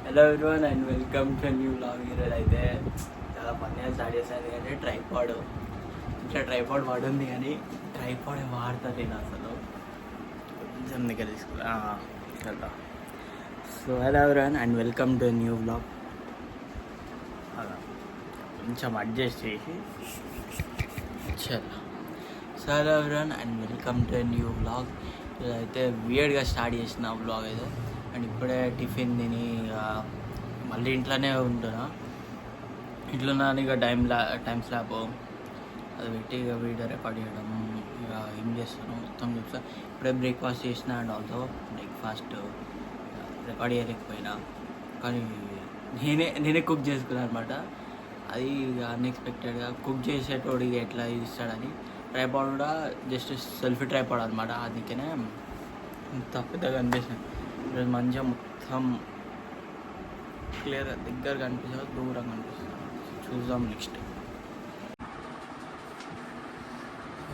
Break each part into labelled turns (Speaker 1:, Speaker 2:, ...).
Speaker 1: Hello everyone and welcome to new vlog. ఈరోజు అయితే చాలా ఫన్నీగా స్టార్ట్ చేశాను. ఎందుకంటే ట్రైపాడ్ వాడుంది కానీ ట్రైపాడ్ వాడతా నేను అసలు కొంచెం దగ్గర తీసుకుంటా. So hello everyone and welcome to new vlog. అలా కొంచెం అడ్జస్ట్ చేసి చలో. So hello everyone and welcome to new vlog. ఇదైతే వియర్డ్గా స్టార్ట్ చేసిన వ్లాగ్ అయితే. అండ్ ఇప్పుడే టిఫిన్ తిని మళ్ళీ ఇంట్లోనే ఉంటున్నా. ఇంట్లో ఉన్నాను. ఇక టైం స్లాబ్ అది పెట్టి ఇక వీడియో రికార్డ్ చేయడం ఇక ఏం చేస్తాను మొత్తం చూస్తా. ఇప్పుడే బ్రేక్ఫాస్ట్ చేసిన అండ్ ఆల్సో బ్రేక్ఫాస్ట్ రికార్డ్ చేయలేకపోయినా కానీ నేనే కుక్ చేసుకున్నాను అనమాట. అది అన్ఎక్స్పెక్టెడ్గా కుక్ చేసేటోడు ఎట్లా ఇస్తాడని. ట్రైపాడ్ కూడా జస్ట్ సెల్ఫీ ట్రైపాడ్ అనమాట. అందుకనే ఇంత పెద్దగా అనిపిస్తుంది. ఈరోజు మంచిగా మొత్తం క్లియర్ దగ్గరగా కనిపిస్తుంది, దూరంగా కనిపిస్తుంది. చూద్దాం నెక్స్ట్.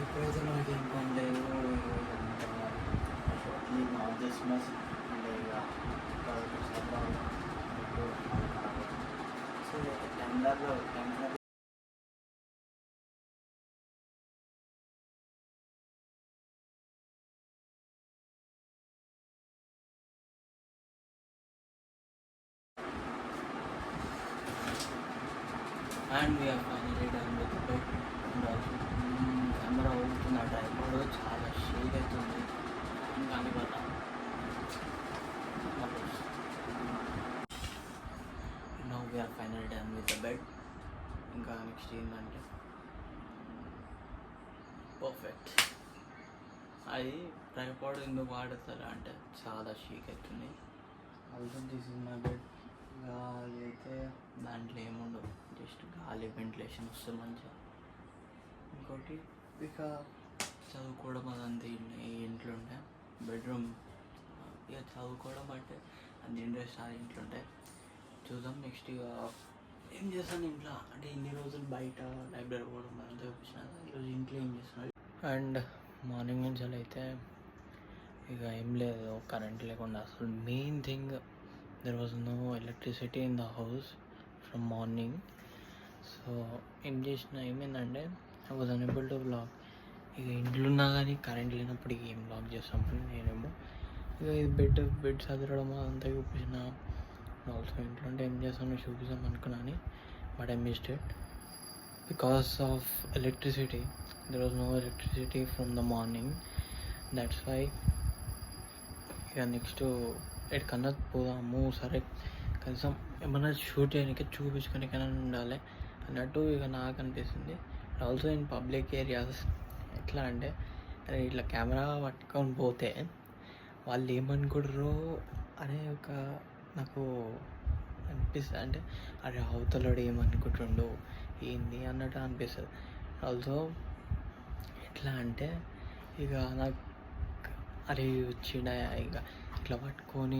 Speaker 1: ఇప్పుడైతే మనకి ఏం పని లేదు. టెండర్లో and we are finally done with bed. And also camera ఊగుతుంది. ఆ ట్రైపాడ్ చాలా షేక్ అవుతుంది. కానీ వల్ల now we are finally done with the bed. ఇంకా నెక్స్ట్ ఏంటంటే పర్ఫెక్ట్. అది ట్రైపాడ్ ఎందుకు వాడతారా అంటే చాలా షేక్ అవుతుంది. Also this is my bed. గాలి అయితే దాంట్లో ఏముండవు, జస్ట్ గాలి వెంటిలేషన్ వస్తుంది మంచిగా. ఇంకోటి ఇక చదువుకోవడం అదంతా ఇంట్లో ఉంటే బెడ్రూమ్ ఇక చదువుకోవడం అంటే అన్ని ఇంట్రెస్ట్ ఆ ఇంట్లో ఉంటాయి. చూద్దాం నెక్స్ట్ ఇక ఏం చేస్తాను ఇంట్లో అంటే ఇన్ని రోజులు బయట లైబ్రరీ పోవడం అంతా చూపించిన. ఈరోజు ఇంట్లో ఏం చేస్తున్నాను. అండ్ మార్నింగ్ నుంచి అయితే ఇక ఏం లేదు, కరెంట్ లేకుండా అసలు main thing there was no electricity in the house from morning. So ఏం చేసిన ఏమైందంటే I was unable to vlog. ఇక ఇంట్లో ఉన్నా కానీ కరెంట్ లేనప్పుడు ఏం వ్లాగ్ చేస్తామని నేనేమో ఇక ఇది బెడ్ చదవడం అదంతా చూపించిన. ఆల్సో ఇంట్లో ఉంటే ఏం చేస్తానో చూపిస్తాం అనుకున్నాను. But I missed it because of electricity. There was no electricity from the morning. That's why ఇక నెక్స్ట్ ఎక్కడికన్నా పోదాము, సరే కనీసం ఏమన్నా షూట్ చేయడానికి చూపించుకోనికైనా ఉండాలి అన్నట్టు ఇక నాకు అనిపిస్తుంది. ఆల్సో ఇన్ పబ్లిక్ ఏరియాస్ ఎట్లా అంటే ఇట్లా కెమెరా పట్టుకొని పోతే వాళ్ళు ఏమనుకుంటారో అనే ఒక నాకు అనిపిస్తుంది. అంటే అరే అవతలడు ఏమనుకుంటుండో ఏంది అన్నట్టు అనిపిస్తుంది. ఆల్సో ఎట్లా అంటే ఇక నాకు అరే వచ్చిండ ఇక ఇట్లా పట్టుకొని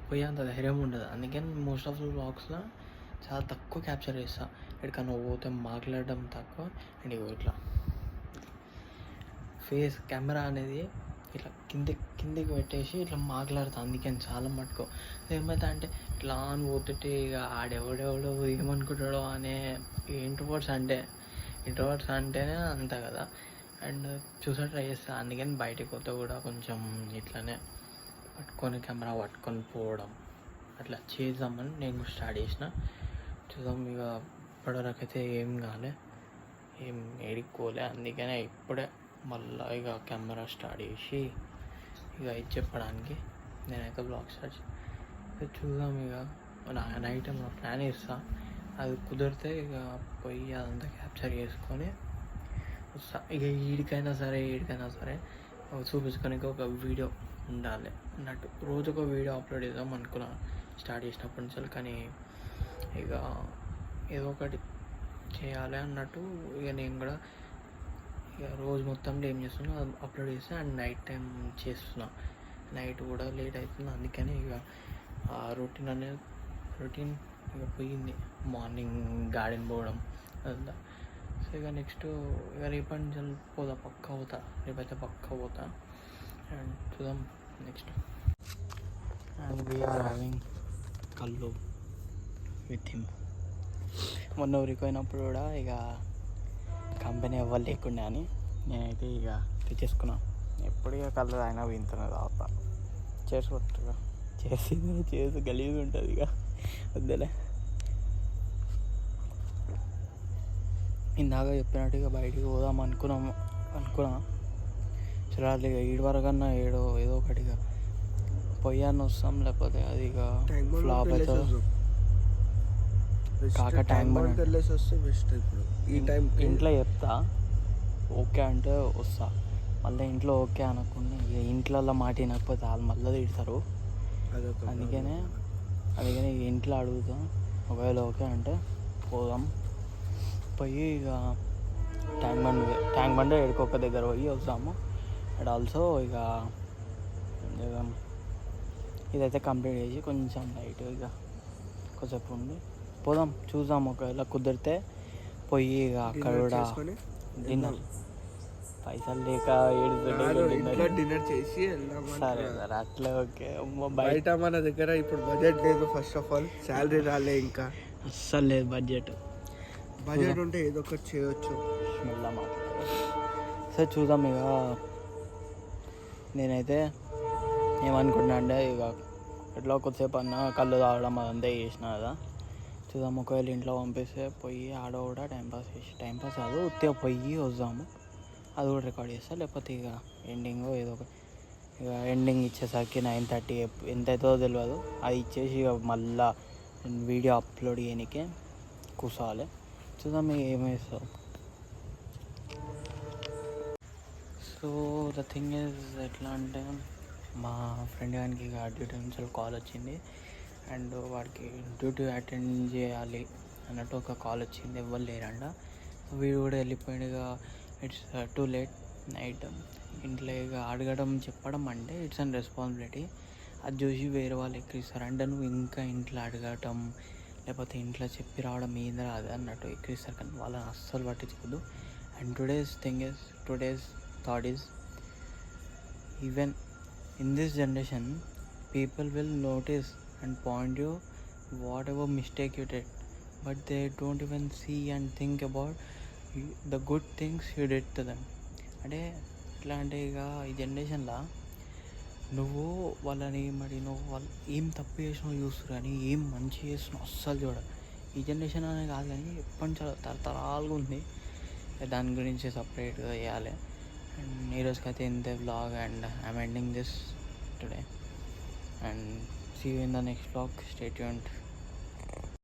Speaker 1: పోయేంత ధైర్యం ఉండదు. అందుకని మోస్ట్ ఆఫ్ ద వ్లాగ్స్లో చాలా తక్కువ క్యాప్చర్ చేస్తాను. ఎక్కడికన్నా పోతే మాట్లాడడం తక్కువ. అండ్ ఇట్లా ఫేస్ కెమెరా అనేది ఇట్లా కిందికి పెట్టేసి ఇట్లా మాట్లాడతాను. అందుకని చాలా మట్టుకో ఏమైతే అంటే ఇట్లా అని పోతుంటే ఇక ఆడెవడెవడో ఏమనుకుంటాడో అనే ఇంట్రోవర్ట్స్ అంటేనే అంత కదా. అండ్ ట్రై చేస్తాను. అందుకని బయటకు పోతే కూడా కొంచెం ఇట్లానే పట్టుకొని కెమెరా పట్టుకొని పోవడం అట్లా చేద్దామని నేను స్టార్ట్ చేసిన. చూద్దాం ఇక ఇప్పటివరకు అయితే ఏం కాలే, ఏం ఏడుకోలే. అందుకనే ఇప్పుడే మళ్ళీ ఇక కెమెరా స్టార్ట్ చేసి ఇక ఇది చెప్పడానికి నేనైతే బ్లాగ్ స్టార్ట్ చూద్దాం. ఇక నైట్ టైంలో ప్లాన్ చేస్తా. అది కుదిరితే ఇక పోయి అదంతా క్యాప్చర్ చేసుకొని ఇక ఏడికైనా సరే చూపించుకొని ఒక వీడియో ఉండాలి అన్నట్టు. రోజుకో వీడియో అప్లోడ్ చేద్దాం అనుకున్నాను స్టార్ట్ చేసినప్పటి నుంచి. కానీ ఇక ఏదో ఒకటి చేయాలి అన్నట్టు ఇక నేను కూడా ఇక రోజు మొత్తంలో ఏం చేస్తున్నా అప్లోడ్ చేస్తే అండ్ నైట్ టైం చేస్తున్నా. నైట్ కూడా లేట్ అవుతుంది. అందుకని ఇక ఆ రొటీన్ ఇక పోయింది. మార్నింగ్ గార్డెన్ పోవడం అదంతా. సో ఇక నెక్స్ట్ ఇక రేపటి నుంచి రేపైతే పక్కా పోతా. అండ్ చూద్దాం నెక్స్ట్. అండ్ వీఆర్ హ్యావింగ్ కళ్ళు విత్ హిమ్. మొన్న ఊరికి పోయినప్పుడు కూడా ఇక కంపెనీ ఎవరు లేకుండా అని నేనైతే ఇక తెచ్చేసుకున్నాను. ఎప్పుడు ఇక కళ్ళు అయినా వింటున్నది తాగుతా చేసుకోవచ్చుగా. చేసి గలీజ్ ఉంటుంది ఇక వద్దులే. ఇందాక చెప్పినట్టుగా బయటికి పోదాం అనుకున్నా చూడాలి ఇక ఈడు వరకన్నా ఏదో ఒకటిగా పొయ్యాన్ని వస్తాం, లేకపోతే అది ఇక ఫ్లాప్ అవుతుంది. కాక ట్యాంక్ బండ్
Speaker 2: వస్తే బెస్ట్. ఇప్పుడు ఈ టైం
Speaker 1: ఇంట్లో చెప్తా ఓకే అంటే వస్తా. మళ్ళీ ఇంట్లో ఓకే అనకుండా ఇక ఇంట్లో మాట వినకపోతే వాళ్ళు మళ్ళీ తిడతారు. అందుకనే ఇంట్లో అడుగుతాం. ఒకవేళ ఓకే అంటే పోదాం. పోయి ఇక ట్యాంక్ బండ్ ఎడుకొక దగ్గర పోయి వస్తాము. అండ్ ఆల్సో ఇక ఇదైతే కంప్లీట్ చేసి కొంచెం లైట్ ఇక కొంచెంసేపు ఉండి పోదాం. చూద్దాం ఒకవేళ కుదిరితే పోయి ఇక అక్కడ కూడా డిన్నర్. పైసలు లేక
Speaker 2: డిన్నర్ చేసి
Speaker 1: సరే సరే అట్లా ఓకే.
Speaker 2: బయట మన దగ్గర ఇప్పుడు బడ్జెట్ లేదు. ఫస్ట్ ఆఫ్ ఆల్ శాలరీ రాలే, ఇంకా
Speaker 1: అస్సలు లేదు బడ్జెట్
Speaker 2: ఉంటే ఏదో ఒకటి చేయొచ్చు.
Speaker 1: మెల్ల సరే చూద్దాం. ఇక నేనైతే ఏమనుకుంటున్నా అంటే ఇక ఎట్లా కొద్దిసేపు అన్నా కళ్ళు తాగడం అదంతా చేసిన కదా. చూద్దాం ఒకవేళ ఇంట్లో పంపిస్తే పోయి ఆడ కూడా టైంపాస్ కాదు ఉత్తిగా పోయి వద్దాము. అది కూడా రికార్డ్ చేస్తా. లేకపోతే ఇక ఎండింగ్ ఏదో ఒక ఇక ఎండింగ్ ఇచ్చేసరికి 9:30 ఎంత అవుతుందో తెలియదు. అది ఇచ్చేసి ఇక మళ్ళా వీడియో అప్లోడ్ చేయడానికే కూర్చోవాలి. చూద్దాం ఇక ఏమేస్తావు. సో ద థింగ్ ఈజ్ ఎట్లా అంటే మా ఫ్రెండ్ గారికి ఇక డ్యూటీ నుంచి కాల్ వచ్చింది. అండ్ వాడికి డ్యూటీ అటెండ్ చేయాలి అన్నట్టు ఒక కాల్ వచ్చింది. ఎవ్వరు లేరంట. వీడు కూడా వెళ్ళిపోయాడు. ఇక ఇట్స్ టూ లేట్ నైట్. ఇంట్లో ఇక అడగడం చెప్పడం అంటే ఇట్స్ అన్ రెస్పాన్సిబిలిటీ. అది చూసి వేరే వాళ్ళు ఎక్కిరిస్తారు. అంటే నువ్వు ఇంకా ఇంట్లో అడగటం లేకపోతే ఇంట్లో చెప్పి రావడం మీద రాదు అన్నట్టు ఎక్కిరిస్తారు. కానీ వాళ్ళని అస్సలు పట్టించుకోద్దు. And today's thought is even in this generation people will notice and point you whatever mistake you did, but they don't even see and think about the good things you did to them. అంటే ఎట్లా అంటే ఇక ఈ జనరేషన్లో నువ్వు వాళ్ళని నువ్వు వాళ్ళు ఏం తప్పు చేసినావు చూస్తారు కానీ ఏం మంచి చేసినావు అస్సలు చూడ. ఈ జనరేషన్ అనే కాదు కానీ ఎప్పటి నుంచో తరతరాలుగా ఉంది. దాని గురించి సపరేట్గా చేయాలి. అండ్ ఈరోజుకైతే ఇంతే vlog and I'm ending this today and see you in the next vlog. Stay tuned.